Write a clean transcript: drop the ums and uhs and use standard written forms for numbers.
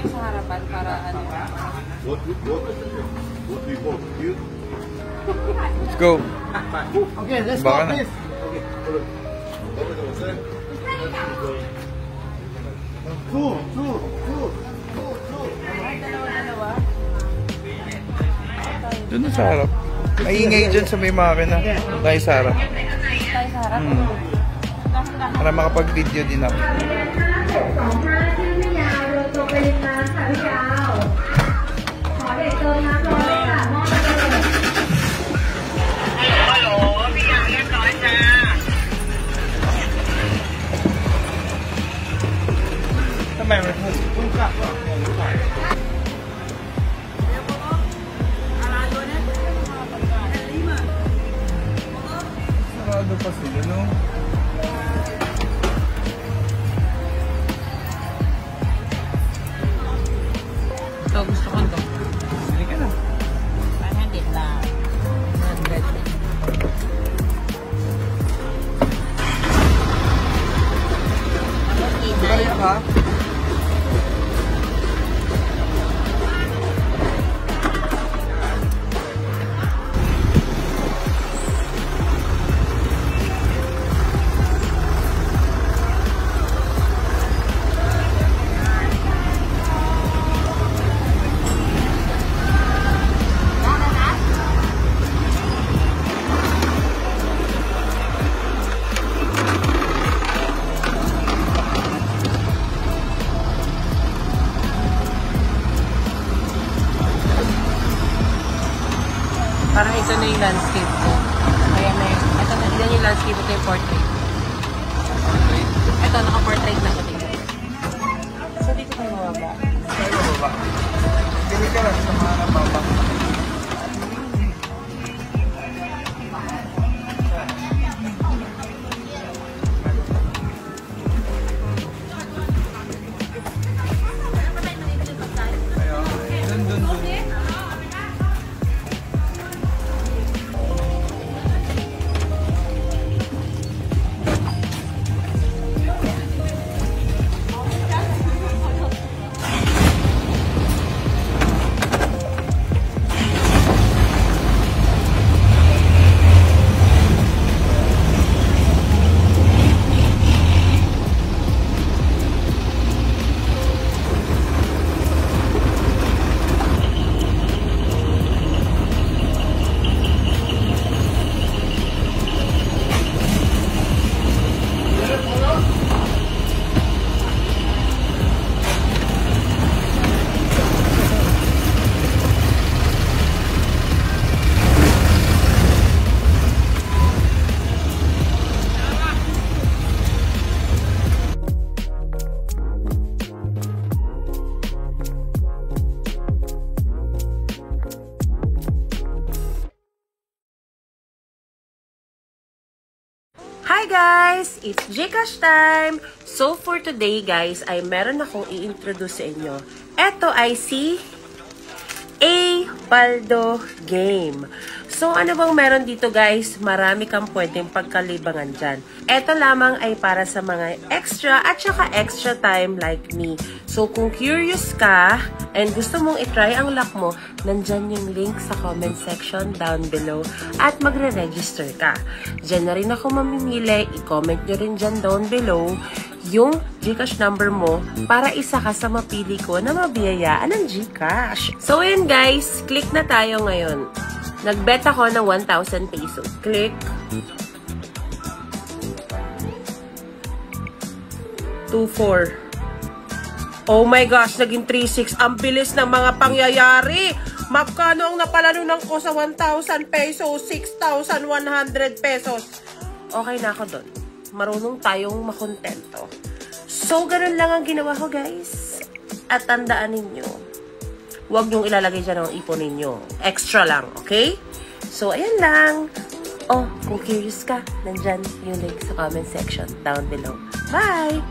tayo sa harapan para ano. What we both you? Let's go. Okay, let's go, Baka na. please. Two. Dalawa. Doon na sa harap. Maingay dyan sa may makina. Tayo sa harap. Tayo sa harap. Para makapag-video din ako. 2ท่านที่ไม่ยาวรถตัวไปริมน้ำค่ะพี่ดาวขอเด็กเติมน้ำร้อนค่ะมอบไปเลย ฮัลโหลพี่อยากเรียบร้อยจ้า ทำไมมันพุ่งกลับวะsarado pa sila, no? Ito, gusto ko ito. Hindi ka na. 100 lang. 100. Balik ka? Parang ito na yung landscape ko. Kaya na yun. Ito na yung landscape ko, yung portrait. Ito, naka-portrait na ko dito. So, dito tayo mababa. Tayo baba. Pili ka lang sa mga nababa. Dun. Hi guys! It's Gcash time! So for today guys, ay meron akong i-introduce sa inyo. Ito ay si A Paldo Game. So ano bang meron dito guys? Marami kang pwedeng pagkalibangan dyan. Ito lamang ay para sa mga extra at saka extra time like me. So kung curious ka and gusto mong itry ang luck mo, nandyan yung link sa comment section down below at magre-register ka. Diyan na rin ako mamimili. I-comment nyo rin dyan down below yung Gcash number mo para isa ka sa mapili ko na mabiyayaan ng Gcash. So yun guys, click na tayo ngayon. Nagbet ako ng 1,000 pesos. Click. 2,4. Oh my gosh, naging 3,600. Ang bilis ng mga pangyayari. Magkano ang napalanunan ko sa 1,000 pesos? 6,100 pesos. Okay na ako doon. Marunong tayong makontento. So, ganun lang ang ginawa ko, guys. At tandaan ninyo, huwag niyong ilalagay dyan ang ipon ninyo. Extra lang, okay? So, ayan lang. Oh, kung curious ka, nandyan yung link sa comment section down below. Bye!